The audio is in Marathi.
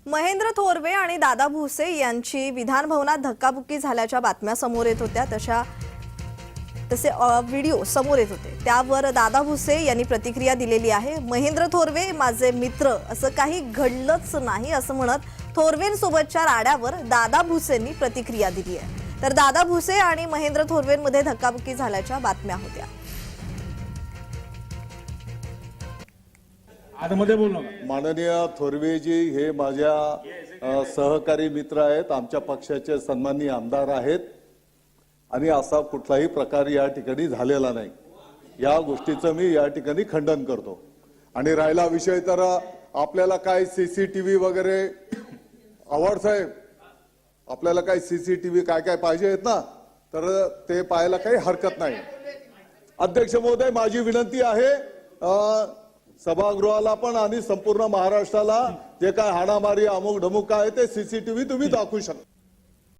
महेंद्र थोरवे आणि दादा भुसे यांची विधान भवनात धक्काबुक्की झाल्याच्या बातम्या समोर येत होत्या। तसे व्हिडिओ समोर येत होते। त्यावर दादा भुसे यांनी प्रतिक्रिया दिलेली आहे। महेंद्र थोरवे माझे मित्र, असं काही घडलंच नाही असं म्हणत थोरवेंसोबतच्या राड्यावर दादा भुसेंनी प्रतिक्रिया दिली आहे। तर दादा भुसे आणि महेंद्र थोरवेंमध्ये धक्काबुक्की झाल्याच्या बातम्या होत्या। माननीय थोरवेजी हे माझ्या सहकारी मित्र आहेत, आमच्या पक्षाचे सन्माननीय आमदार आहेत आणि असा कुठलाही प्रकार या ठिकाणी झालेला नाही। या गोष्टीचं मी या ठिकाणी खंडन करतो। आणि राहिला विषय तर आपल्याला काय सीसीटीव्ही वगैरे आवाड साहेब, आपल्याला काय सीसीटीव्ही काय काय पाहिजे आहेत ना, तर ते पाहायला काही हरकत नाही। अध्यक्ष महोदय, माझी विनंती आहे सभागृहाला पण आणि संपूर्ण महाराष्ट्राला जे काय हाणामारी अमुक ढमुक आहे ते सीसीटीव्ही तुम्ही दाखवू शकता।